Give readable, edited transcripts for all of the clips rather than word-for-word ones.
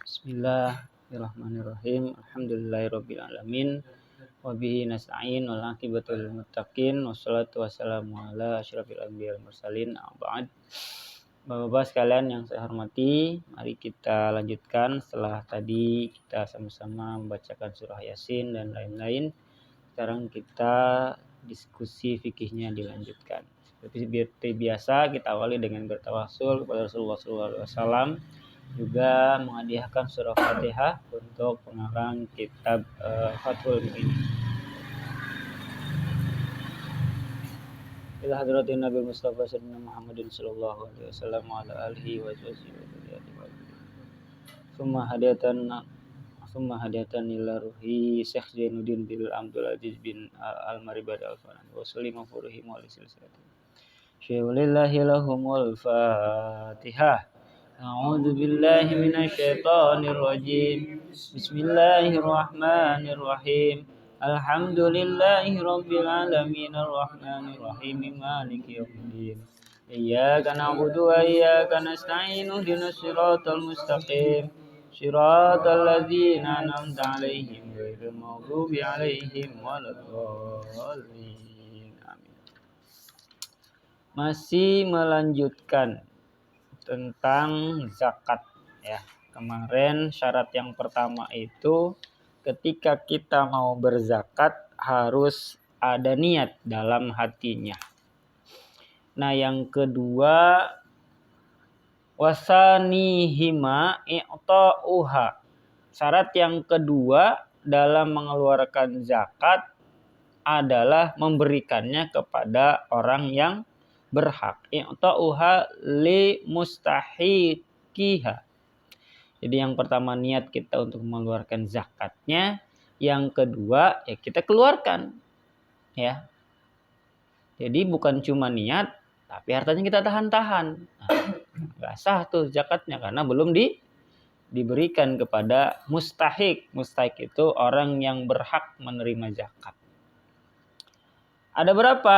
Bismillahirrahmanirrahim. Alhamdulillahirabbil alamin. Wa bihi nasta'in wal aqibatu lil muttaqin. Wassalatu wassalamu ala asyrofil anbiya'i wal mursalin. Ba'd. Bapak-bapak sekalian yang saya hormati, mari kita lanjutkan setelah tadi kita sama-sama membacakan surah Yasin dan lain-lain. Sekarang kita diskusi fikihnya dilanjutkan. Seperti biasa kita awali dengan bertawasul kepada Rasulullah SAW, juga menghadiahkan surah Fatihah untuk pengarang kitab Fathul Mu'in. Ila hadratin Nabi Mustafa sallallahu Muhammadin sallallahu alaihi wasallam wa ala alihi wa sahbihi Summa hadatan ila ruhi Syekh Zainuddin bin Abdul Aziz bin Al-Maribad Al-Faran wa sallim furuhi wa silsilatin. Syai'ulillahi lahumul Fatihah. A'udzu billahi minasyaitonir rajim. Bismillahirrahmanirrahim. Alhamdulillahi rabbil alamin arrahmanir rahim maliki yaumiddin. Iyyaka na'budu wa iyyaka nasta'in ihdinas siratal mustaqim. Shiratal ladzina an'amta 'alaihim ghairil maghdubi 'alaihim waladdallin. Amin. Masih melanjutkan tentang zakat ya. Kemarin syarat yang pertama itu ketika kita mau berzakat harus ada niat dalam hatinya. Nah, yang kedua wasanihima i'ta'uha. Syarat yang kedua dalam mengeluarkan zakat adalah memberikannya kepada orang yang berhak. I'ta'uha li mustahiqiha. Jadi yang pertama niat kita untuk mengeluarkan zakatnya, yang kedua ya kita keluarkan. Ya. Jadi bukan cuma niat tapi hartanya kita tahan-tahan. Nggak sah tuh zakatnya karena belum diberikan kepada mustahik. Mustahik itu orang yang berhak menerima zakat. Ada berapa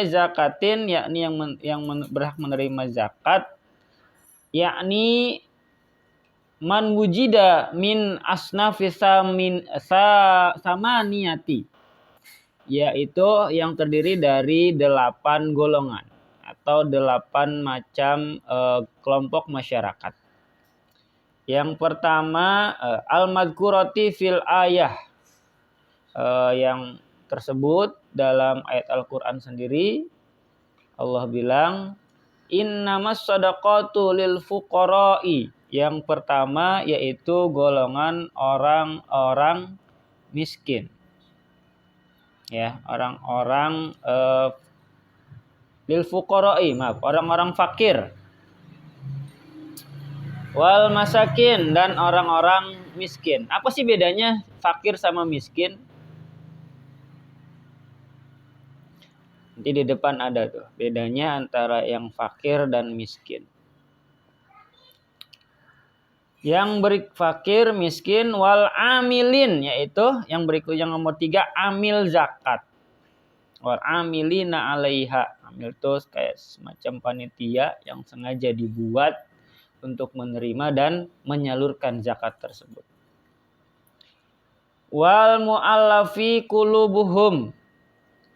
zakatin yakni yang berhak menerima zakat, yakni man wujida min asnafisa min samaniyati, yaitu yang terdiri dari 8 golongan atau 8 macam kelompok masyarakat. Yang pertama al-madhkurati fil ayah, yang tersebut dalam ayat Al-Quran sendiri. Allah bilang innamas shadaqatu lil fuqara'i. Yang pertama yaitu golongan orang-orang miskin. Ya, orang-orang lil fuqara'i, orang-orang fakir. Wal masakin, dan orang-orang miskin. Apa sih bedanya fakir sama miskin? Nanti di depan ada tuh bedanya antara yang fakir dan miskin. Yang fakir, miskin, wal amilin, yaitu yang berikut yang nomor 3 amil zakat. Wal amilina 'alaiha. Amil itu kayak semacam panitia yang sengaja dibuat untuk menerima dan menyalurkan zakat tersebut. Wal mu'allafi qulubuhum,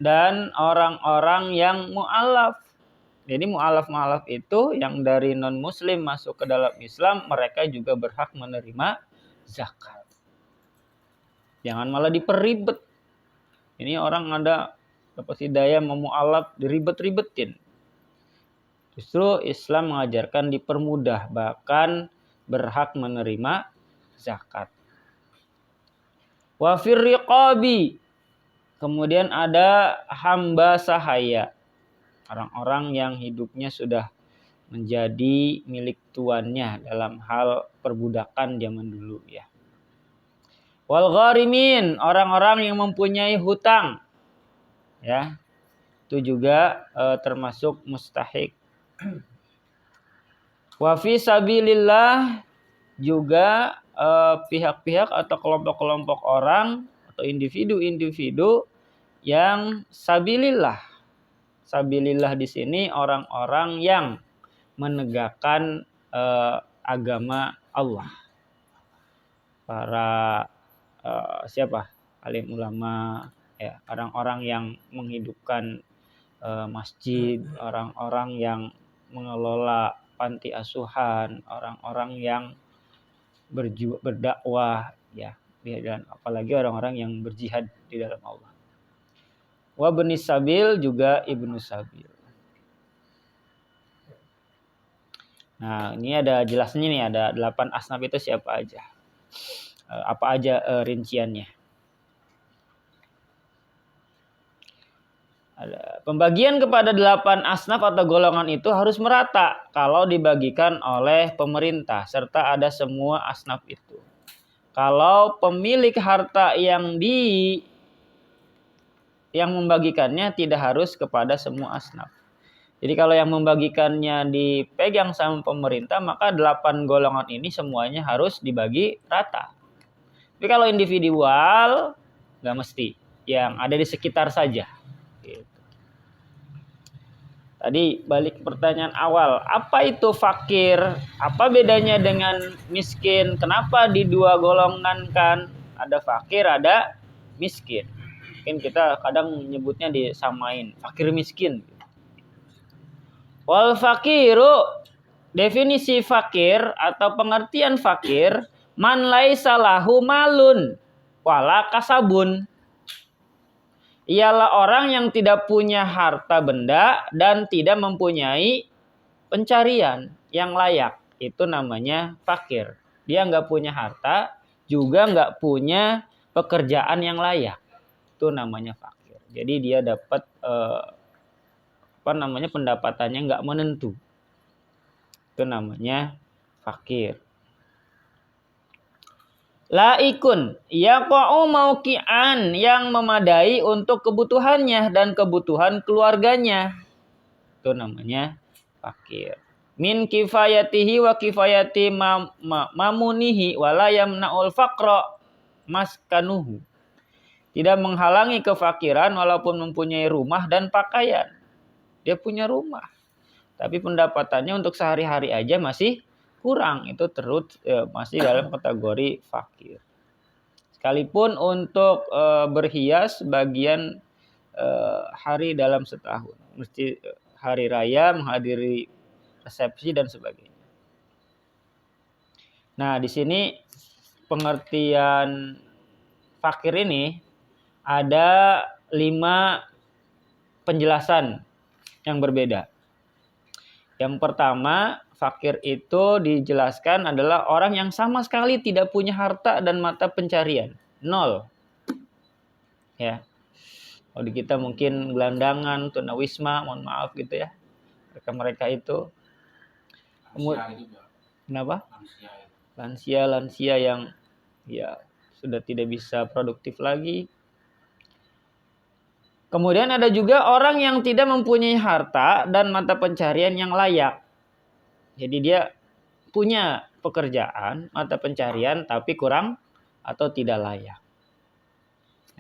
dan orang-orang yang mu'allaf. Jadi mu'allaf itu yang dari non-muslim masuk ke dalam Islam, mereka juga berhak menerima zakat. Jangan malah diperibet. Ini orang ada dapat hidayah memu'allaf diribet-ribetin. Justru Islam mengajarkan dipermudah, bahkan berhak menerima zakat. Wa fir riqabi, kemudian ada hamba sahaya. Orang-orang yang hidupnya sudah menjadi milik tuannya dalam hal perbudakan zaman dulu ya. Wal gharimin, orang-orang yang mempunyai hutang. Ya. Itu juga termasuk mustahik. Wa fi sabilillah, juga pihak-pihak atau kelompok-kelompok orang atau individu-individu yang sabilillah. Sabilillah di sini orang-orang yang menegakkan agama Allah. Para alim ulama, ya, orang-orang yang menghidupkan masjid, orang-orang yang mengelola panti asuhan, orang-orang yang berdakwah, ya, dan apalagi orang-orang yang berjihad di dalam Allah. Wa ibnis sabil, juga ibnu sabil. Nah, ini ada jelasnya nih, ada 8 asnaf itu siapa aja. Apa aja rinciannya. Pembagian kepada 8 asnaf atau golongan itu harus merata kalau dibagikan oleh pemerintah serta ada semua asnaf itu. Kalau pemilik harta yang membagikannya tidak harus kepada semua asnaf. Jadi kalau yang membagikannya dipegang sama pemerintah, maka 8 golongan ini semuanya harus dibagi rata. Tapi kalau individual nggak mesti, yang ada di sekitar saja. Gitu. Tadi balik ke pertanyaan awal, apa itu fakir? Apa bedanya dengan miskin? Kenapa di dua golongan kan? Ada fakir, ada miskin. Mungkin kita kadang menyebutnya disamain, fakir miskin. Wal fakiru, definisi fakir atau pengertian fakir, man laisa lahu malun wala kasabun. Ialah orang yang tidak punya harta benda dan tidak mempunyai pencarian yang layak. Itu namanya fakir. Dia nggak punya harta, juga nggak punya pekerjaan yang layak. Itu namanya fakir. Jadi dia dapat pendapatannya nggak menentu. Itu namanya fakir. Laikun, yaqa'u mauqi'an, yang memadai untuk kebutuhannya dan kebutuhan keluarganya. Itu namanya fakir. Min kifayatihi wa kifayati mamunihi wala yamna'ul faqra maskanuhu. Tidak menghalangi kefakiran walaupun mempunyai rumah dan pakaian. Dia punya rumah, tapi pendapatannya untuk sehari-hari aja masih kurang. Itu masih dalam kategori fakir. Sekalipun untuk berhias bagian hari dalam setahun, mesti hari raya, menghadiri resepsi dan sebagainya. Nah, di sini pengertian fakir ini ada 5 penjelasan yang berbeda. Yang pertama, fakir itu dijelaskan adalah orang yang sama sekali tidak punya harta dan mata pencarian. 0. Ya. Kalau di kita mungkin gelandangan, tunawisma, mohon maaf gitu ya. Mereka itu. Kenapa? Lansia yang ya sudah tidak bisa produktif lagi. Kemudian ada juga orang yang tidak mempunyai harta dan mata pencarian yang layak. Jadi dia punya pekerjaan, mata pencarian, tapi kurang atau tidak layak.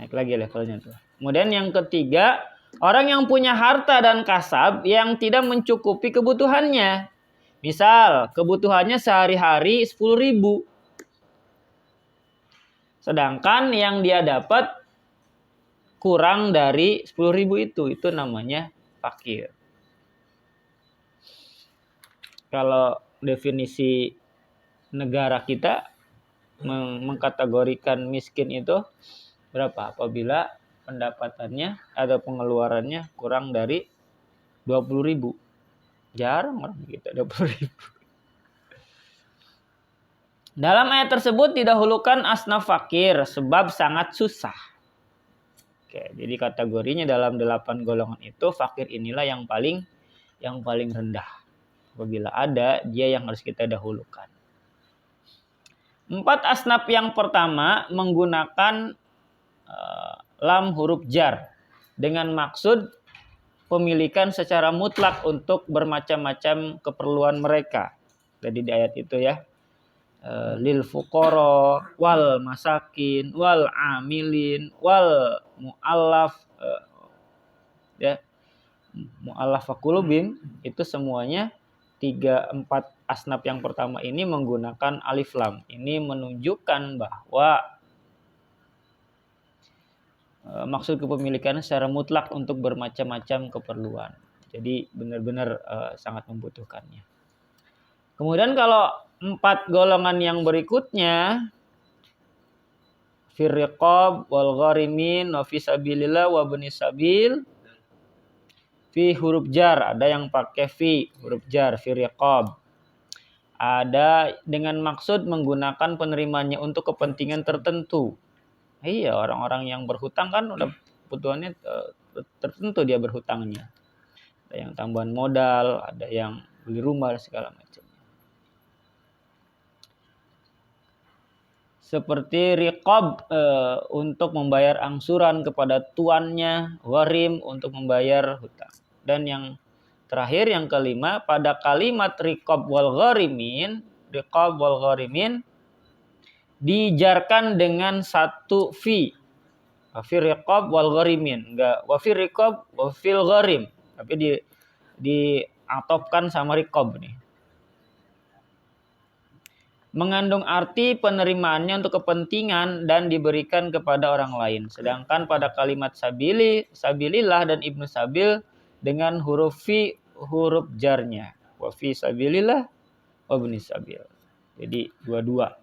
Naik lagi levelnya tuh. Kemudian yang ketiga, orang yang punya harta dan kasab yang tidak mencukupi kebutuhannya. Misal, kebutuhannya sehari-hari 10.000. Sedangkan yang dia dapat kurang dari 10.000 itu namanya fakir. Kalau definisi negara kita mengkategorikan miskin itu berapa? Apabila pendapatannya atau pengeluarannya kurang dari 20.000. Jarang orang kita 20.000. Dalam ayat tersebut didahulukan asnaf fakir sebab sangat susah. Oke, jadi kategorinya dalam 8 golongan itu fakir inilah yang paling rendah. Apabila ada, dia yang harus kita dahulukan. 4 asnaf yang pertama menggunakan lam huruf jar dengan maksud pemilikan secara mutlak untuk bermacam-macam keperluan mereka. Jadi di ayat itu ya. Lil fuqara wal masakin wal amilin wal muallaf muallaf qulubihim, itu semuanya 4 asnaf yang pertama ini menggunakan alif lam. Ini menunjukkan bahwa maksud kepemilikan secara mutlak untuk bermacam-macam keperluan. Jadi benar-benar sangat membutuhkannya. Kemudian kalau 4 golongan yang berikutnya, fir riqab wal gharimin wa fi sabilillah wa bani sabil, fi huruf jar, ada yang pakai fi huruf jar, fi riqab. Ada dengan maksud menggunakan penerimanya untuk kepentingan tertentu. Iya, orang-orang yang berhutang kan udah kebutuhannya tertentu dia berhutangnya. Ada yang tambahan modal, ada yang beli rumah segala macam. Seperti riqab untuk membayar angsuran kepada tuannya, gharim untuk membayar hutang. Dan yang terakhir yang kelima, pada kalimat riqab wal gharimin dijarkan dengan satu fi. Wa fi riqab wal gharimin, enggak wa fi riqab wa fil gharim, tapi diatofkan sama riqab nih. Mengandung arti penerimaannya untuk kepentingan dan diberikan kepada orang lain. Sedangkan pada kalimat sabilillah dan ibnu sabil dengan huruf fi huruf jarnya. Wa fi sabilillah wa ibnu sabil. Jadi dua-dua.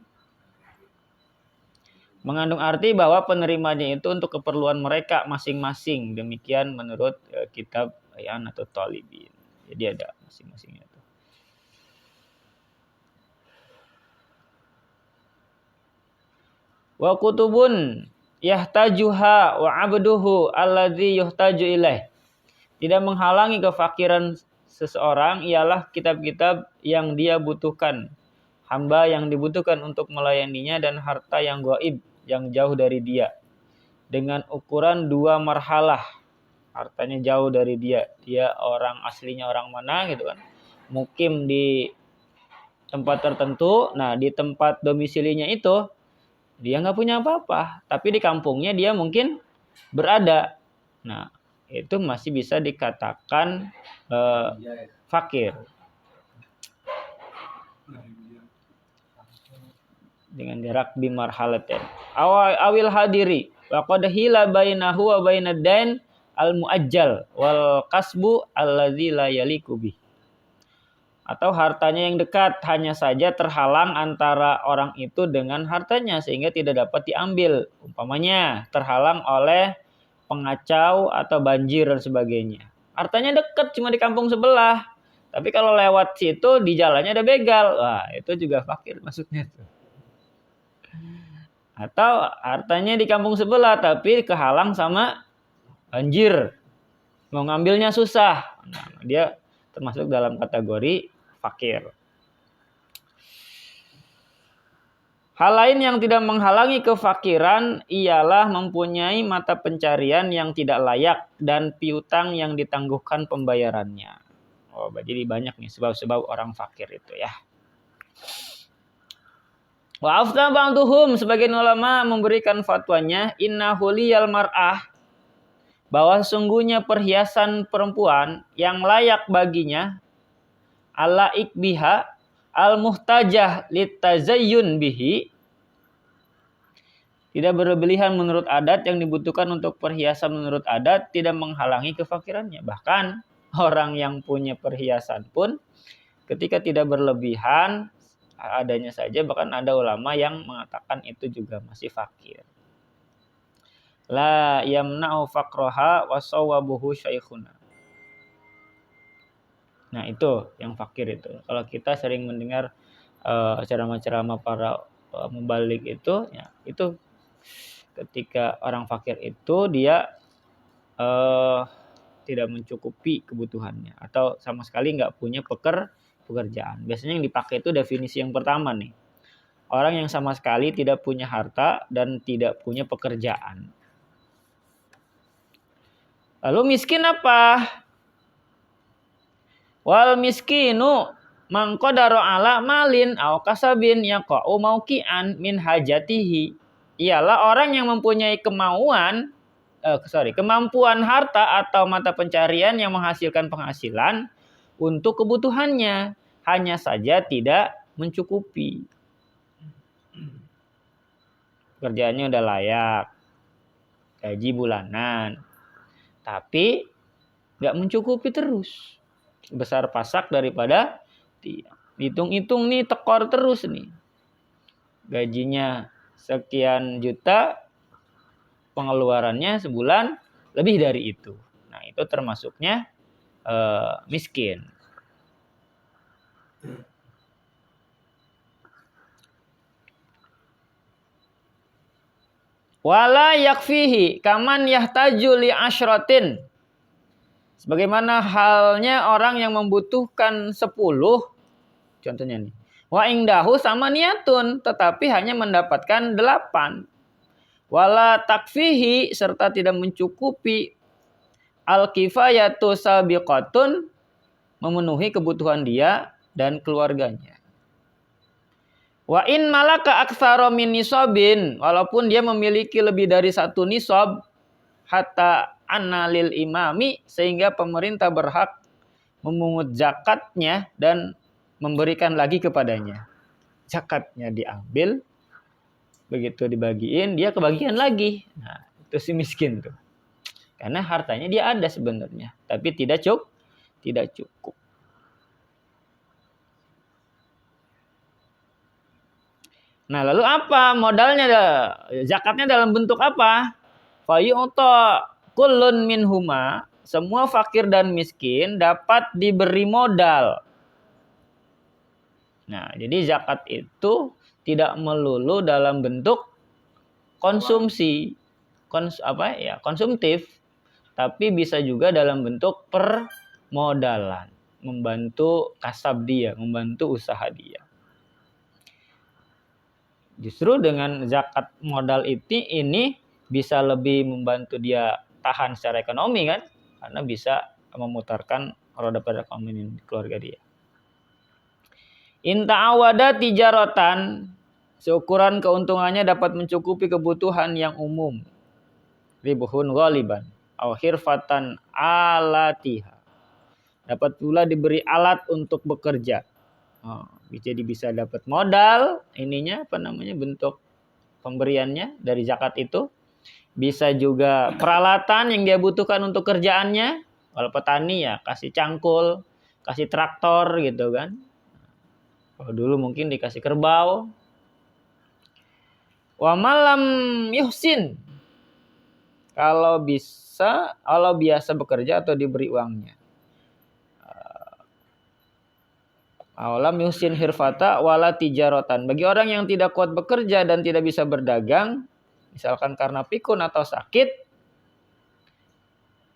Mengandung arti bahwa penerimanya itu untuk keperluan mereka masing-masing. Demikian menurut kitab I'anatul Talibin. Jadi ada masing-masingnya itu. Wa kutubun yahtajuha wa abduhu alladzi yuhtaju ilaih. Tidak menghalangi kefakiran seseorang ialah kitab-kitab yang dia butuhkan. Hamba yang dibutuhkan untuk melayaninya dan harta yang gaib, yang jauh dari dia. Dengan ukuran 2 marhalah. Hartanya jauh dari dia. Dia orang aslinya orang mana gitu kan. Mukim di tempat tertentu. Nah di tempat domisilinya itu dia nggak punya apa-apa. Tapi di kampungnya dia mungkin berada. Nah itu masih bisa dikatakan fakir. Dengan jarak bimarhalatin. Awil hadiri wa qad hila bainahu wa bainad dain al muajjal wal kasbu allazi la yaliku bih. Atau hartanya yang dekat, hanya saja terhalang antara orang itu dengan hartanya sehingga tidak dapat diambil. Umpamanya terhalang oleh pengacau atau banjir dan sebagainya. Hartanya dekat cuma di kampung sebelah. Tapi kalau lewat situ di jalannya ada begal. Wah, itu juga fakir maksudnya tuh. Atau hartanya di kampung sebelah tapi kehalang sama banjir. Mau ngambilnya susah. Nah, dia termasuk dalam kategori fakir. Hal lain yang tidak menghalangi kefakiran ialah mempunyai mata pencarian yang tidak layak dan piutang yang ditangguhkan pembayarannya. Oh, jadi banyak nih sebab-sebab orang fakir itu ya. Wa afta ba'duhum, sebagian ulama memberikan fatwanya innahu liyal mar'ah, bahwa sesungguhnya perhiasan perempuan yang layak baginya alaik biha al muhtajah litazayyun bihi, tidak berlebihan menurut adat, yang dibutuhkan untuk perhiasan menurut adat tidak menghalangi kefakirannya. Bahkan orang yang punya perhiasan pun ketika tidak berlebihan adanya saja, bahkan ada ulama yang mengatakan itu juga masih fakir. La yamna'u faqraha wa sawabuhu syaikhuna. Nah itu yang fakir itu. Kalau kita sering mendengar ceramah-ceramah para mubalik itu, ya, itu ketika orang fakir itu dia tidak mencukupi kebutuhannya atau sama sekali nggak punya pekerjaan. Biasanya yang dipakai itu definisi yang pertama nih. Orang yang sama sekali tidak punya harta dan tidak punya pekerjaan. Lalu miskin apa? Wal miskinu man qadara ala malin aw kasabin yaqa'u mauqi'an min hajatihi. Ialah orang yang mempunyai kemampuan harta atau mata pencarian yang menghasilkan penghasilan untuk kebutuhannya. hanya saja tidak mencukupi. Kerjaannya udah layak, gaji bulanan, tapi nggak mencukupi terus. Besar pasak daripada tiang. Hitung-hitung nih tekor terus nih. Gajinya sekian juta, pengeluarannya sebulan lebih dari itu. Nah, itu termasuknya miskin. Wala yakfihi kaman yahtaju li asyratin. Sebagaimana halnya orang yang membutuhkan 10, contohnya nih. Wa ingdahu sama niatun, tetapi hanya mendapatkan 8. Wala takfihi serta tidak mencukupi al kifayatu sabiqatun, memenuhi kebutuhan dia dan keluarganya. Wa in malaka aktsara min nisabin, walaupun dia memiliki lebih dari 1 nisab, hatta annalil imami, sehingga pemerintah berhak memungut zakatnya dan memberikan lagi kepadanya. Zakatnya diambil, begitu dibagiin dia kebagian lagi. Nah, itu si miskin tuh. Karena hartanya dia ada sebenarnya, tapi tidak cukup. Nah, lalu apa modalnya? Zakatnya dalam bentuk apa? Fayu'ta kullun minhuma, semua fakir dan miskin dapat diberi modal. Nah, jadi zakat itu tidak melulu dalam bentuk konsumsi, konsumtif, tapi bisa juga dalam bentuk permodalan, membantu kasab dia, membantu usaha dia. Justru dengan zakat modal ini bisa lebih membantu dia tahan secara ekonomi kan, karena bisa memutarkan roda perekonomian di keluarga dia. In ta'awada tijaratan, seukuran keuntungannya dapat mencukupi kebutuhan yang umum. Ribuhun ghaliban aw khirfatan alatiha. Dapat pula diberi alat untuk bekerja. Jadi bisa dapat modal, bentuk pemberiannya dari zakat itu. Bisa juga peralatan yang dia butuhkan untuk kerjaannya. Kalau petani ya kasih cangkul, kasih traktor gitu kan. Kalau dulu mungkin dikasih kerbau. Wa malam yuhsin, kalau biasa bekerja atau diberi uangnya. Awalam yuhsin hirfata wala tijaratan. Bagi orang yang tidak kuat bekerja dan tidak bisa berdagang, misalkan karena pikun atau sakit,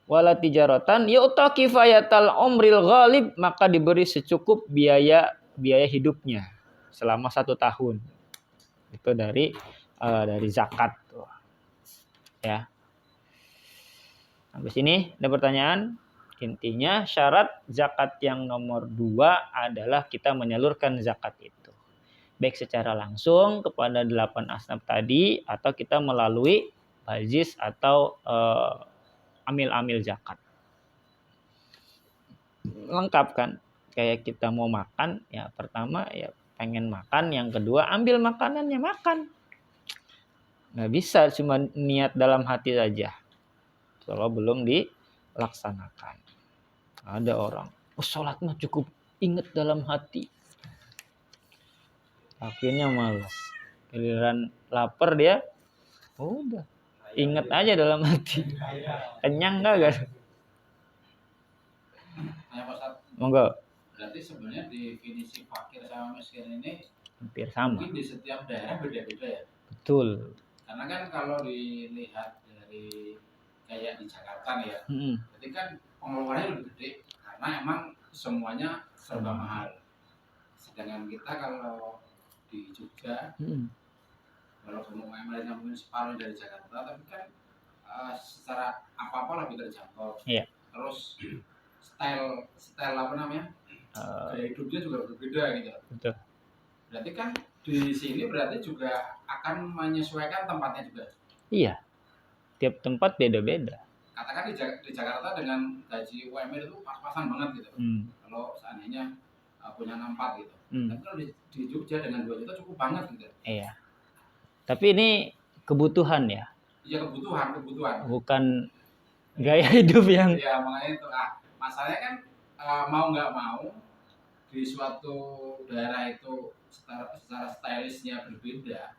wala tijaratan yu'ta kifayatal umril ghalib, maka diberi secukup biaya hidupnya selama 1 tahun. Itu dari zakat. Ya. Sampai sini ada pertanyaan? Intinya syarat zakat yang nomor 2 adalah kita menyalurkan zakat itu. Baik secara langsung kepada 8 asnaf tadi, atau kita melalui bajiz atau amil-amil zakat. Lengkap kan? Kayak kita mau makan, ya pertama ya pengen makan, yang kedua ambil makanannya makan. Nggak bisa cuma niat dalam hati saja kalau belum dilaksanakan. Ada orang, sholat mah cukup ingat dalam hati, akhirnya malas. Giliran lapar dia, udah ingat aja dalam hati. Kenyang nggak? Monggo. Berarti sebenarnya definisi fakir sama miskin ini hampir sama. Mungkin di setiap daerah beda-beda ya. Betul. Karena kan kalau dilihat dari kayak di Jakarta nih ya, berarti kan pengeluarannya lebih gede karena emang semuanya serba mahal. Sedangkan kita kalau di Jogja, walaupun UMR-nya mungkin separuh dari Jakarta, tapi kan secara apa-apa lebih terjangkau. Iya. Terus style gaya hidupnya juga berbeda gitu. Betul. Berarti kan di sini berarti juga akan menyesuaikan tempatnya juga. Iya. Tiap tempat beda-beda. Katakan di Jakarta dengan gaji UMR itu pas-pasan banget gitu. Kalau seandainya punya 64 gitu. Tapi kalau di Jogja dengan 2 juta cukup banget gitu. Iya. Tapi ini kebutuhan ya. Iya, kebutuhan. Bukan gaya hidup yang. Iya, makanya itu. Masalahnya kan mau nggak mau di suatu daerah itu secara stylishnya berbeda,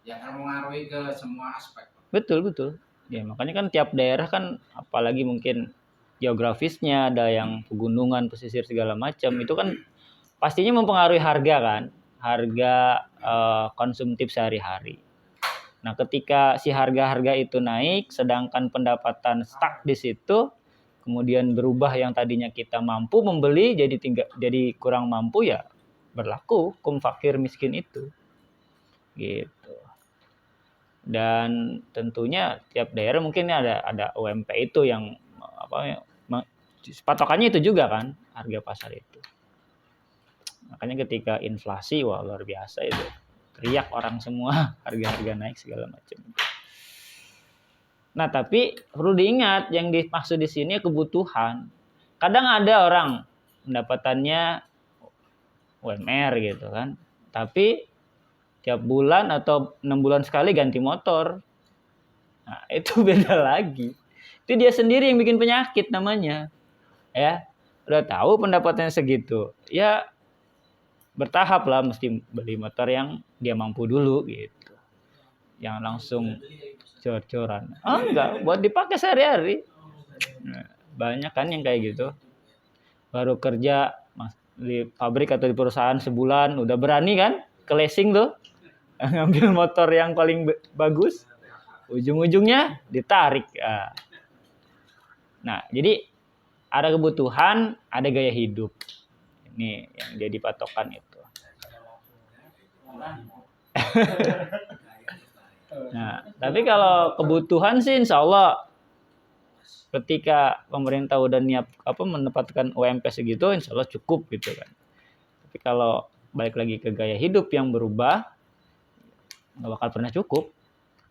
ya akan mengaruhi ke semua aspek. Betul. Ya makanya kan tiap daerah kan, apalagi mungkin geografisnya, ada yang pegunungan, pesisir segala macam, itu kan pastinya mempengaruhi harga kan, harga konsumtif sehari-hari. Nah, ketika si harga-harga itu naik, sedangkan pendapatan stuck di situ, kemudian berubah yang tadinya kita mampu membeli jadi kurang mampu, ya berlaku hukum fakir miskin itu. Gitu. Dan tentunya tiap daerah mungkin ada UMP itu yang patokannya itu juga kan, harga pasar itu. Makanya ketika inflasi, wah luar biasa itu. Teriak orang semua, harga-harga naik segala macam. Nah, tapi perlu diingat yang dimaksud di sini kebutuhan. Kadang ada orang pendapatannya UMR gitu kan, tapi tiap bulan atau 6 bulan sekali ganti motor. Nah, itu beda lagi. Itu dia sendiri yang bikin penyakit namanya. Ya, udah tahu pendapatannya segitu, ya bertahap lah, mesti beli motor yang dia mampu dulu gitu. Yang langsung cor-coran. Enggak, buat dipakai sehari-hari. Nah, banyak kan yang kayak gitu. Baru kerja di pabrik atau di perusahaan sebulan udah berani kan ke leasing tuh, ngambil motor yang paling bagus, ujung-ujungnya ditarik. Nah, jadi ada kebutuhan, ada gaya hidup. Ini yang jadi patokan itu. Nah, tapi kalau kebutuhan sih insya Allah ketika pemerintah udah menempatkan UMP segitu, insya Allah cukup gitu kan. Tapi kalau balik lagi ke gaya hidup yang berubah, nggak bakal pernah cukup.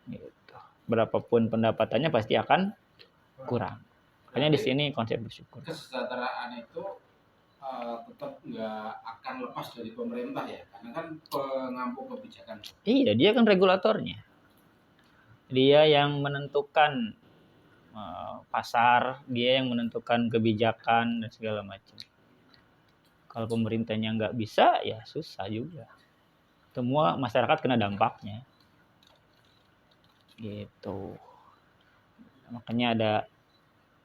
Gitu. Berapapun pendapatannya pasti akan kurang. Makanya di sini konsep bersyukur. Kesejahteraan itu tetap nggak akan lepas dari pemerintah ya, karena kan pengampu kebijakan. Iya, dia kan regulatornya. Dia yang menentukan pasar, dia yang menentukan kebijakan dan segala macam. Kalau pemerintahnya nggak bisa, ya susah juga. Semua masyarakat kena dampaknya. Gitu. Makanya ada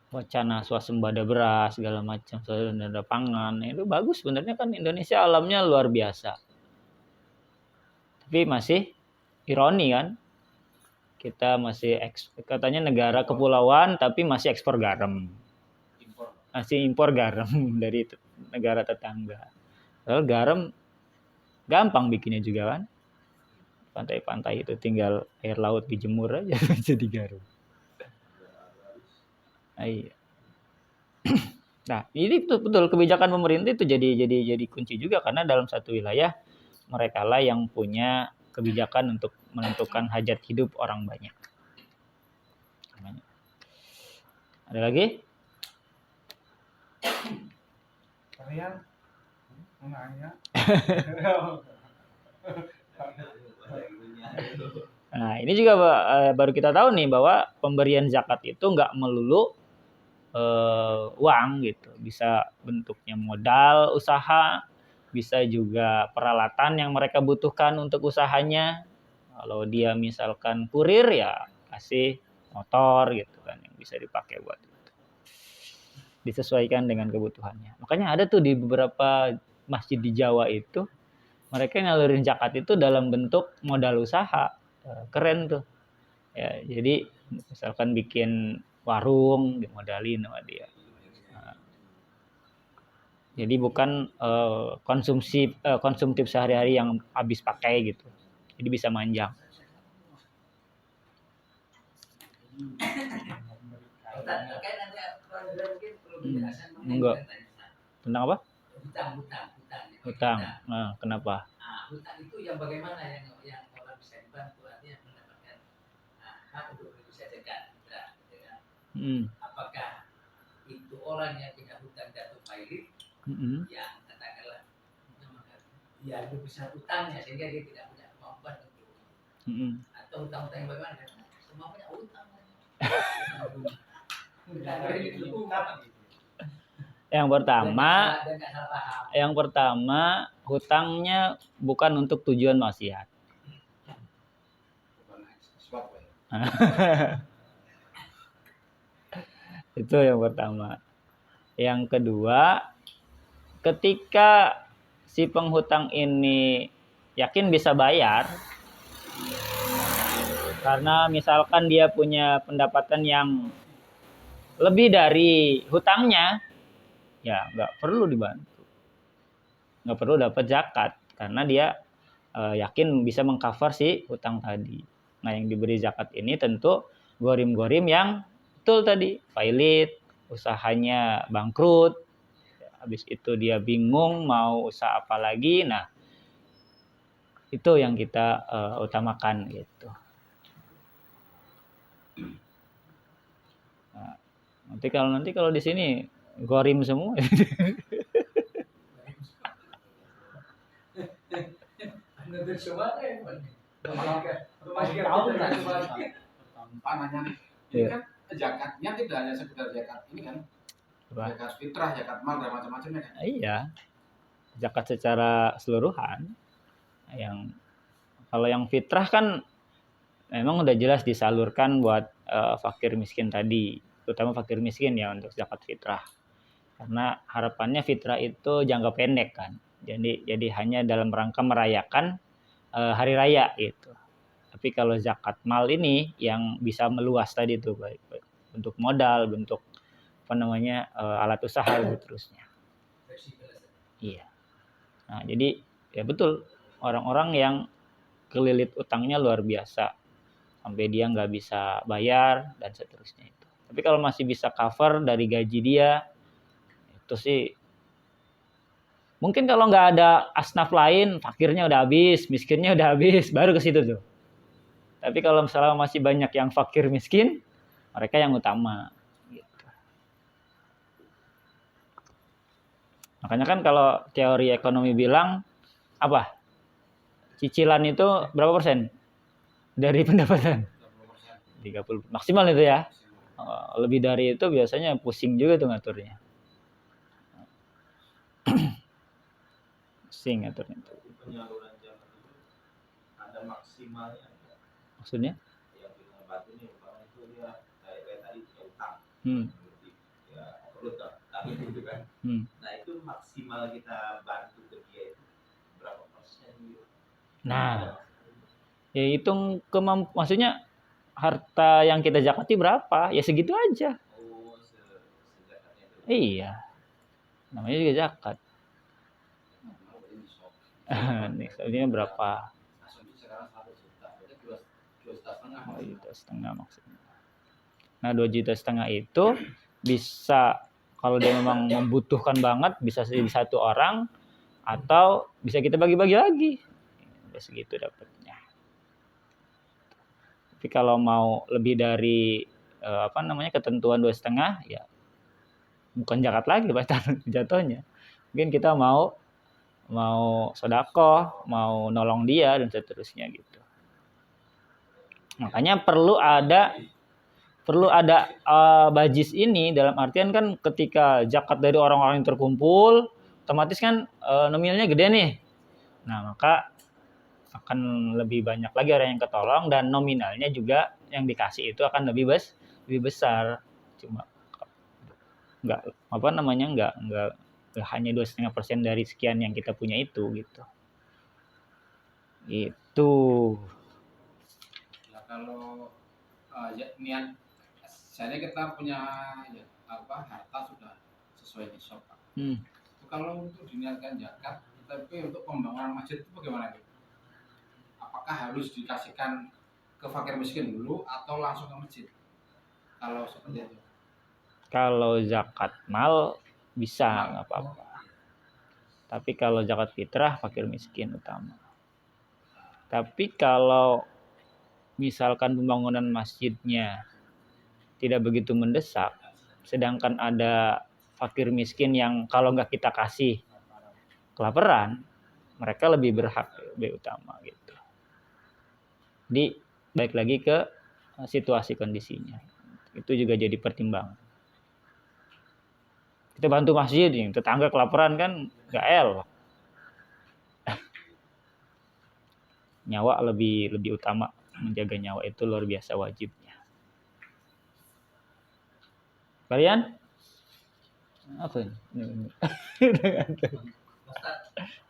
wacana swasembada beras segala macam, swasembada pangan. Itu bagus sebenarnya kan, Indonesia alamnya luar biasa. Tapi masih ironi kan, kita masih katanya negara kepulauan tapi masih ekspor garam. Masih impor garam dari negara tetangga. Lalu garam gampang bikinnya juga kan. Pantai-pantai itu tinggal air laut dijemur aja jadi garam. Iya. Nah, ini betul kebijakan pemerintah itu jadi kunci juga, karena dalam satu wilayah mereka lah yang punya kebijakan untuk menentukan hajat hidup orang banyak. Ada lagi? Nah, ini juga baru kita tahu nih bahwa pemberian zakat itu nggak melulu uang gitu. Bisa bentuknya modal usaha, bisa juga peralatan yang mereka butuhkan untuk usahanya. Kalau dia misalkan kurir, ya kasih motor gitu kan yang bisa dipakai buat itu. Disesuaikan dengan kebutuhannya. Makanya ada tuh di beberapa masjid di Jawa itu, mereka ngalurin zakat itu dalam bentuk modal usaha. Keren tuh. Ya, jadi misalkan bikin warung dimodalin sama dia. Jadi bukan konsumtif sehari-hari yang habis pakai gitu. Jadi bisa manjang. Enggak. Tentang apa? Hutang. Nah, kenapa? Hutang itu yang bagaimana yang orang bisa dibantu, artinya mendapatkan hak untuk bisa zakat. Apakah itu orang yang punya hutang jatuh pailit, yang katakanlah dia lebih besar utangnya sehingga dia tidak punya kemampuan untuk atau utang-utang yang bagaimana karena semua punya utang. Yang pertama hutangnya bukan untuk tujuan maksiat. Itu yang pertama. Yang kedua, ketika si penghutang ini yakin bisa bayar, karena misalkan dia punya pendapatan yang lebih dari hutangnya, ya nggak perlu dibantu, nggak perlu dapat zakat, karena dia yakin bisa mengcover si hutang tadi. Nah, yang diberi zakat ini tentu gorim-gorim yang betul tadi, pailit, usahanya bangkrut, habis itu dia bingung mau usaha apa lagi. Nah, itu yang kita utamakan gitu. Nah, nanti kalau di sini gorim semua. Ini kan zakatnya tidak hanya sekedar zakat ini kan, zakat fitrah, zakat mal dan macam-macamnya kan. Iya, zakat secara keseluruhan. Yang kalau yang fitrah kan memang udah jelas disalurkan buat fakir miskin tadi, terutama fakir miskin ya untuk zakat fitrah. Karena harapannya fitrah itu jangka pendek kan. Jadi hanya dalam rangka merayakan hari raya gitu. Tapi kalau zakat mal ini yang bisa meluas tadi tuh, baik bentuk modal, bentuk alat usaha dan seterusnya. Iya. Nah, jadi ya betul, orang-orang yang kelilit utangnya luar biasa sampai dia nggak bisa bayar dan seterusnya itu. Tapi kalau masih bisa cover dari gaji dia, itu sih mungkin kalau nggak ada asnaf lain, fakirnya udah habis, miskinnya udah habis, baru ke situ tuh. Tapi kalau misalnya masih banyak yang fakir miskin, mereka yang utama. Gitu. Makanya kan kalau teori ekonomi bilang apa? Cicilan itu berapa persen dari pendapatan? 30 maksimal itu ya. Lebih dari itu biasanya pusing juga tuh ngaturnya. Pusing ngaturnya. Penyaluran zakat itu ada maksimalnya. Maksudnya? Yang kita bantu nih, umpamanya itu dia kayak tadi punya utang, ya perlu tapi itu kan. Nah itu maksimal kita bantu ke dia itu berapa persen gitu? Nah, ya hitung maksudnya harta yang kita zakati berapa? Ya segitu aja. Oh, sejakatnya itu. Iya, namanya juga zakat. Nih, sebenarnya berapa? Sekarang 1 juta, berarti 2,5 juta maksudnya. Nah, 2,5 juta itu bisa kalau dia memang membutuhkan banget bisa jadi 1 orang atau bisa kita bagi-bagi lagi. Udah segitu dapatnya. Tapi kalau mau lebih dari ketentuan 2,5 ya bukan zakat lagi jatuhnya. Mungkin kita mau sedekah, mau nolong dia dan seterusnya gitu. Makanya perlu ada bajis ini, dalam artian kan ketika zakat dari orang-orang yang terkumpul, otomatis kan nominalnya gede nih. Nah, maka akan lebih banyak lagi orang yang ketolong dan nominalnya juga yang dikasih itu akan lebih besar. Cuma nggak hanya 2,5% dari sekian yang kita punya itu gitu. Itu. Ya kalau niat saya kita punya harta sudah sesuai nisab Pak. Kalau untuk diniatkan zakat, tapi untuk pembangunan masjid itu bagaimana gitu? Apakah harus dikasihkan ke fakir miskin dulu atau langsung ke masjid? Kalau seperti itu. Kalau zakat mal bisa nggak apa-apa. Tapi kalau zakat fitrah fakir miskin utama. Tapi kalau misalkan pembangunan masjidnya tidak begitu mendesak, sedangkan ada fakir miskin yang kalau nggak kita kasih kelaparan, mereka lebih berhak, lebih utama gitu. Jadi balik lagi ke situasi kondisinya, itu juga jadi pertimbangan. Kita bantu masjid, yang tetangga kelaparan kan gak el. Nyawa lebih utama, menjaga nyawa itu luar biasa wajibnya. Kalian? Apa ini?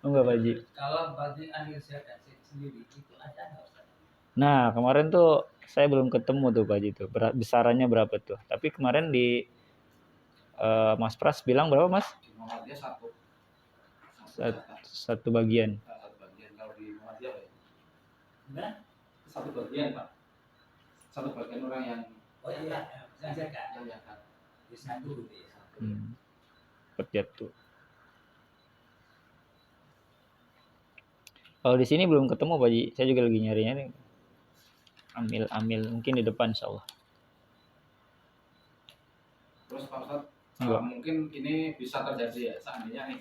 Enggak, Pak Haji. Kalau bagi ahli zakat sendiri itu ada nggak Ustaz? Nah, kemarin tuh saya belum ketemu tuh Pak Haji tuh. Besarannya berapa tuh? Tapi kemarin di Mas Pras bilang berapa, Mas? Di Muhammadiyah satu bagian. Satu bagian kalau di Muhammadiyah ya. Nah, Satu bagian Pak. Satu bagian orang yang zakat. yang zakat. Di satu gitu ya. Terjatuh. Kalau di sini belum ketemu Pak Haji. Saya juga lagi nyarinya nih. Amil mungkin di depan insyaallah. Terus Pak Ustadz, Enggak. mungkin ini bisa terjadi ya seandainya nih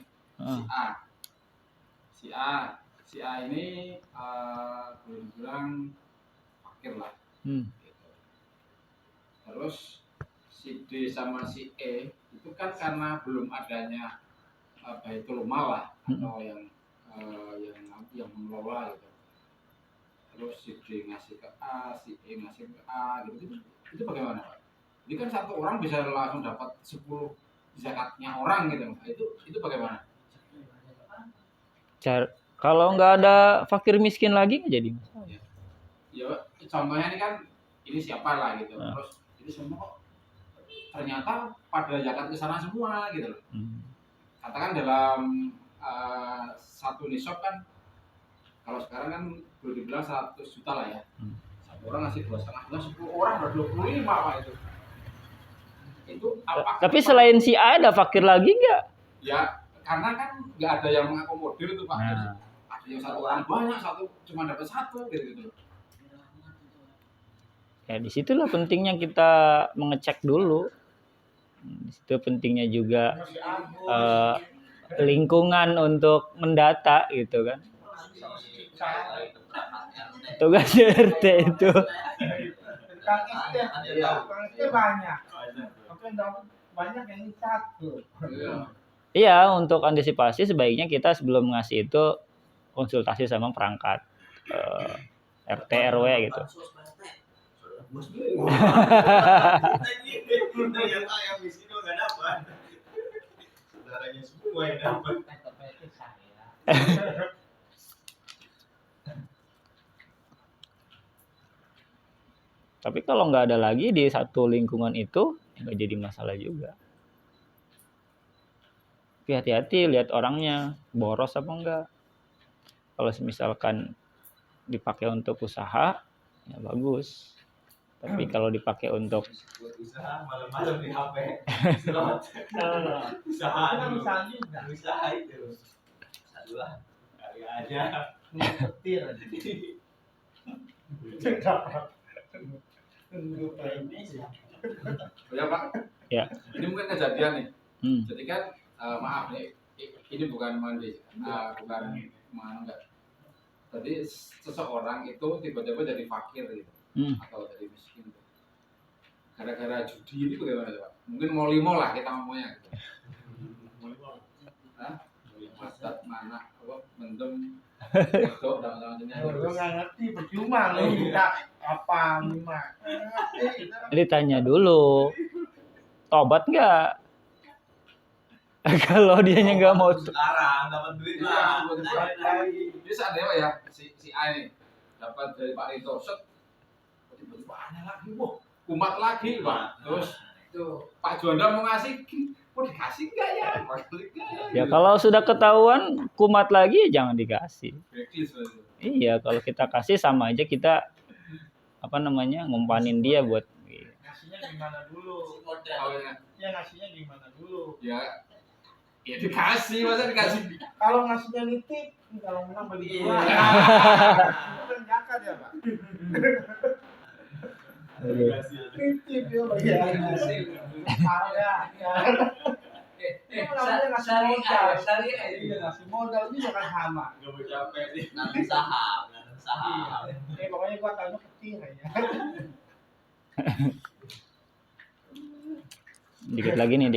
si A ini boleh dibilang fakir lah. Gitu. Terus si D sama si E itu kan karena belum adanya baitul mal lah atau yang mengelola gitu. Terus si D ngasih ke A, si E ngasih ke A gitu. Itu bagaimana Pak? Ini kan satu orang bisa langsung dapat 10 zakatnya orang gitu. Itu bagaimana? Kalau nggak ada fakir miskin lagi nggak jadi masalah. Ya, contohnya ini kan ini siapa lah gitu. Terus ini semua ternyata pada zakat ke sana semua gitu loh. Katakan dalam satu nisab kan kalau sekarang kan boleh dibilang 100 juta lah ya. Satu orang ngasih 2,5 juta, 10 orang udah 25 Pak itu. Itu apa? Tapi selain si A ada fakir lagi nggak? Ya, karena kan nggak ada yang mengakomodir itu Pak. Ada yang satu orang banyak, satu cuma dapat satu gitu. Ya disitulah pentingnya kita mengecek dulu. Itu pentingnya juga lingkungan untuk mendata gitu kan. Tugas RT itu. Banyak. Banyak yang satu. Iya, untuk antisipasi sebaiknya kita sebelum ngasih itu konsultasi sama perangkat RT RW gitu. Ternyata yang di sini nggak dapat. Saudaranya semua yang dapat. Tapi kalau nggak ada lagi di satu lingkungan itu nggak jadi masalah juga. Tapi hati-hati lihat orangnya boros apa enggak. Kalau misalkan dipakai untuk usaha ya bagus. Tapi kalau dipakai untuk usaha malam-malam di HP slot usaha itu aduh kali aja Nyetir. Ya Pak. Ya. Ini mungkin kejadian nih. Jadi kan maaf nih, ini bukan mandi, bukan enggak. Jadi seseorang itu tiba-tiba jadi fakir gitu, atau jadi miskin. Gara-gara judi ini bagaimana Pak? Mungkin mau limo lah kita ngomongnya. Gitu. Masjid mana? Apa? Mendem. Itu dan Gue nggak ngerti, percuma lo minta apa lima. Jadi tanya dulu, tobat nggak? Kalau dianya nggak mau sekarang dapat duit lah. Jadi seandainya Pak ya si A ini dapat dari Pak Rito, set tiba-tiba aneh lagi, wah kumat lagi Pak. Terus tuh Pak Juanda mau ngasih, mau dikasih nggak ya? Ya kalau sudah ketahuan kumat lagi jangan dikasih. Iya, kalau kita kasih sama aja kita ngumpanin dia buat. Ngasihnya gimana dulu? Ya ngasihnya gimana dulu? Ya dikasih, masa dikasih? Kalau ngasihnya nitip, kalau menang beli dua. Kan zakat ya Pak. Nitip ya Pak. Syariah itu. Iya, ngasih modal juga kan sama. Gak mau capek nih. Nanam saham. Iya. Pokoknya gua tahu kecil ya. Dikit lagi nih.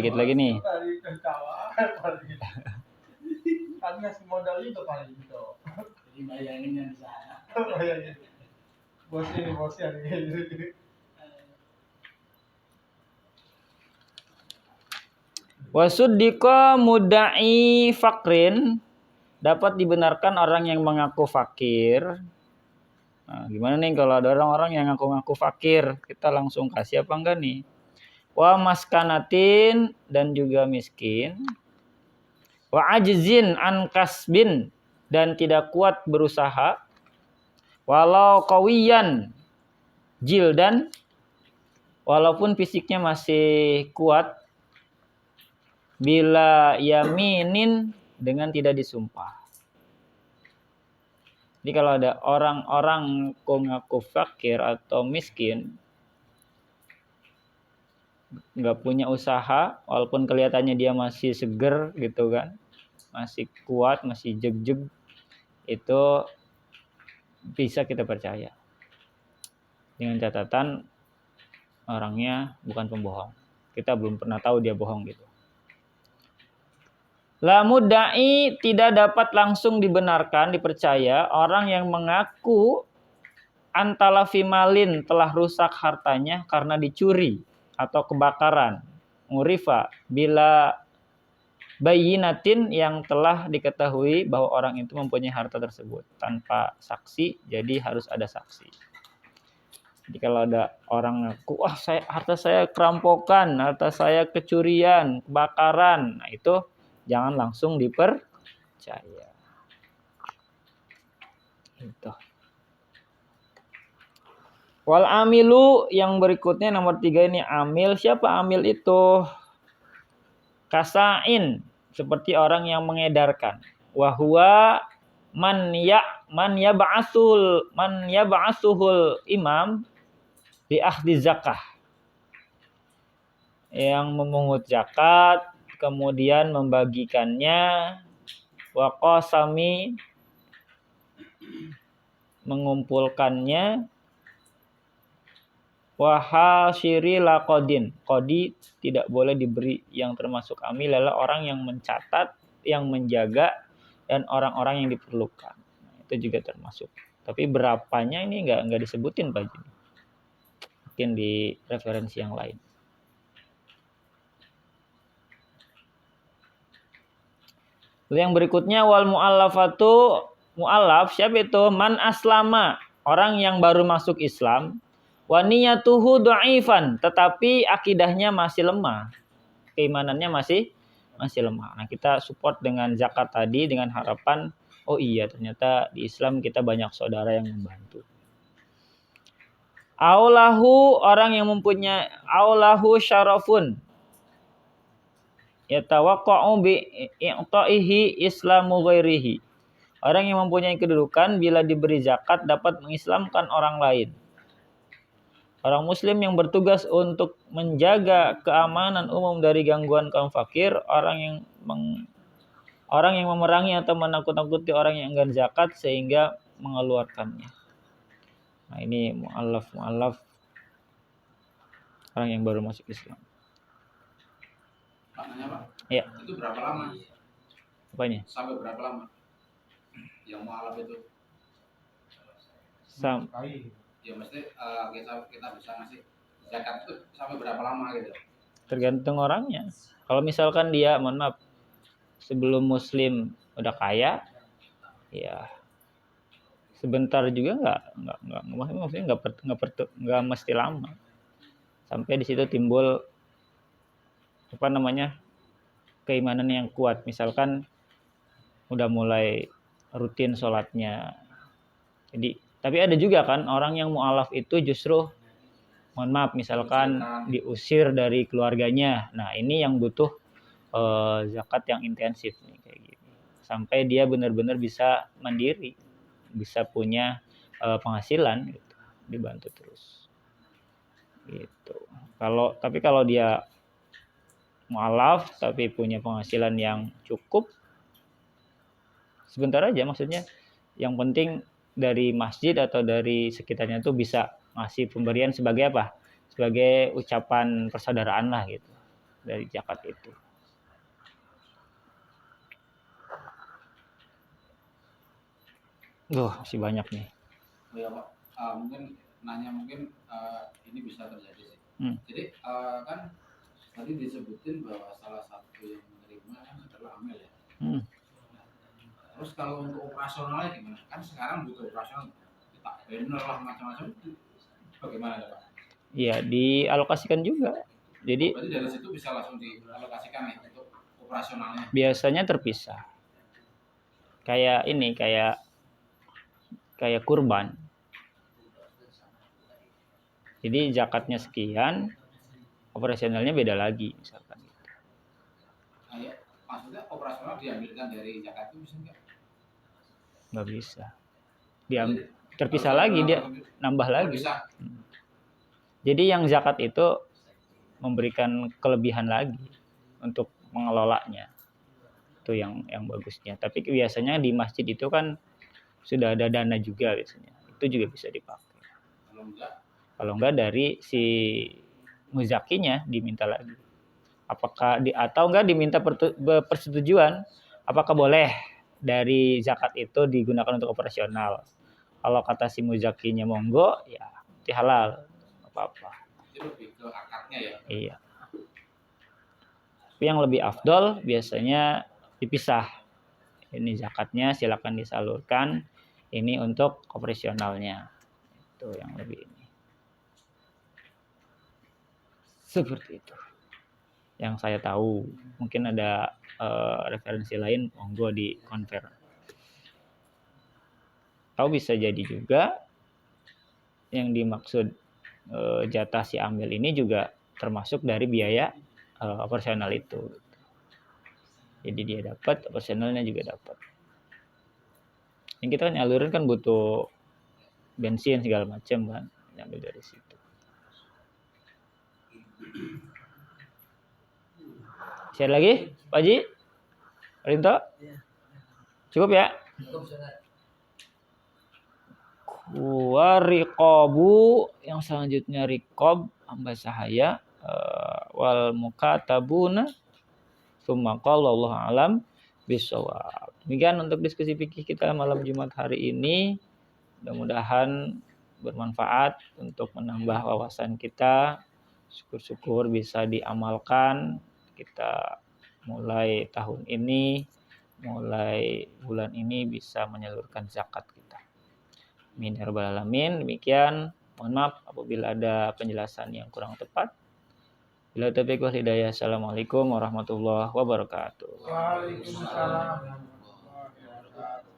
Dari ketawa. Kan ngasih modal juga paling gitu. Jadi bayanginnya di sana. Bayangin. Bosnya nih. Wasuddiqa mudda'i fakrin, dapat dibenarkan orang yang mengaku fakir. Nah, gimana nih kalau ada orang-orang yang ngaku-ngaku fakir, kita langsung kasih apa enggak nih? Wa maskanatin, dan juga miskin. Wa ajzin an kasbin, dan tidak kuat berusaha. Walau qawiyan jildan, walaupun fisiknya masih kuat. Bila yaminin, dengan tidak disumpah. Jadi kalau ada orang-orang ngaku fakir atau miskin, nggak punya usaha, walaupun kelihatannya dia masih seger gitu kan, masih kuat, masih jeg-jeg, itu bisa kita percaya. Dengan catatan orangnya bukan pembohong. Kita belum pernah tahu dia bohong gitu. La mudda'i, tidak dapat langsung dibenarkan, dipercaya orang yang mengaku antalafi malin, telah rusak hartanya karena dicuri atau kebakaran. Murifa, bila bayinatin, yang telah diketahui bahwa orang itu mempunyai harta tersebut tanpa saksi, jadi harus ada saksi. Jadi kalau ada orang ngaku, harta saya kerampokan, harta saya kecurian, kebakaran, nah itu jangan langsung dipercaya. Itu. Wal amilu, yang berikutnya nomor 3 ini amil. Siapa amil itu? Kasain, seperti orang yang mengedarkan. Wahwa man yab'asuhul imam bi akhdhi zakah. Yang memungut zakat, kemudian membagikannya, waqasami, mengumpulkannya, wahasyiri laqadin, qadi tidak boleh diberi. Yang termasuk amil adalah orang yang mencatat, yang menjaga, dan orang-orang yang diperlukan. Itu juga termasuk. Tapi berapanya ini nggak disebutin Pak Jini. Mungkin di referensi yang lain. Yang berikutnya wal mu'allafatu, mu'allaf siapa itu? Man aslama, orang yang baru masuk Islam. Wa niyatuhu dha'ifan, tetapi akidahnya masih lemah. Keimanannya masih lemah. Nah, kita support dengan zakat tadi dengan harapan, oh iya ternyata di Islam kita banyak saudara yang membantu. Aulahu, orang yang mempunyai aulahu syarafun, yatawaqqa'u bi i'ta'ihi islamu ghairihi. Orang yang mempunyai kedudukan bila diberi zakat dapat mengislamkan orang lain. Orang muslim yang bertugas untuk menjaga keamanan umum dari gangguan kaum fakir, orang yang memerangi atau menakut-nakuti orang yang enggan zakat sehingga mengeluarkannya. Nah, ini mu'allaf orang yang baru masuk Islam. Maknanya Pak? Ya. Itu berapa lama? Apanya? Sampai berapa lama? Yang mu'alaf itu? Ya mesti kita bisa ngasih zakat itu sampai berapa lama gitu? Tergantung orangnya. Kalau misalkan dia, mohon maaf, sebelum Muslim udah kaya, ya sebentar juga nggak mesti lama. Sampai di situ timbul keimanan yang kuat. Misalkan udah mulai rutin sholatnya. Jadi, tapi ada juga kan orang yang mu'alaf itu justru, mohon maaf, misalkan diusir dari keluarganya. Nah, ini yang butuh zakat yang intensif nih kayak gini. Sampai dia benar-benar bisa mandiri, bisa punya penghasilan gitu, dibantu terus. Gitu. Kalau dia mualaf tapi punya penghasilan yang cukup, sebentar aja, maksudnya yang penting dari masjid atau dari sekitarnya tuh bisa ngasih pemberian sebagai apa? Sebagai ucapan persaudaraan lah gitu dari zakat itu. Masih banyak nih. Oh ya Pak, mungkin ini bisa terjadi sih. Jadi kan tadi disebutin bahwa salah satu yang menerima adalah amil ya. Terus kalau untuk operasionalnya gimana? Kan sekarang butuh operasional, kita banner lah macam-macam, bagaimana ya Pak? Iya, dialokasikan juga. Jadi berarti dari situ bisa langsung dialokasikan ya untuk operasionalnya. Biasanya terpisah. Kayak ini, kayak kurban. Jadi zakatnya sekian, operasionalnya beda lagi misalkan. Maksudnya operasional diambilkan dari zakat itu bisa nggak? Nggak bisa. Terpisah lagi, dia nambah lagi. Bisa. Jadi yang zakat itu memberikan kelebihan lagi untuk mengelolanya. Itu yang bagusnya. Tapi biasanya di masjid itu kan sudah ada dana juga biasanya. Itu juga bisa dipakai. Kalau enggak dari si muzakinya diminta lagi. Apakah atau enggak diminta persetujuan, apakah boleh dari zakat itu digunakan untuk operasional. Kalau kata si muzakinya monggo, ya itu halal, apa-apa. Itu lebih ke akadnya ya. Iya. Tapi yang lebih afdol biasanya dipisah. Ini zakatnya silakan disalurkan, ini untuk operasionalnya. Itu yang lebih ini. Seperti itu. Yang saya tahu, mungkin ada referensi lain, monggo di convert. Atau bisa jadi juga yang dimaksud jatah si amil ini juga termasuk dari biaya operasional itu. Jadi dia dapat, operasionalnya juga dapat. Yang kita nyalurin kan butuh bensin segala macam kan, ngambil dari situ. Share lagi, Pak Haji? Rinto? Cukup ya? Wariqabu, yang selanjutnya riqab, hamba sahaya, wal mukatabuna, tsumma qala Allahu a'lam bishawab. Demikian untuk diskusi fikih kita malam Jumat hari ini. Mudah-mudahan bermanfaat untuk menambah wawasan kita. Syukur-syukur bisa diamalkan. Kita mulai tahun ini, mulai bulan ini bisa menyalurkan zakat kita. Amin ya rabbal alamin. Demikian, mohon maaf apabila ada penjelasan yang kurang tepat. Bila taufiq wal hidayah. Assalamualaikum warahmatullahi wabarakatuh. Waalaikumsalam warahmatullahi wabarakatuh.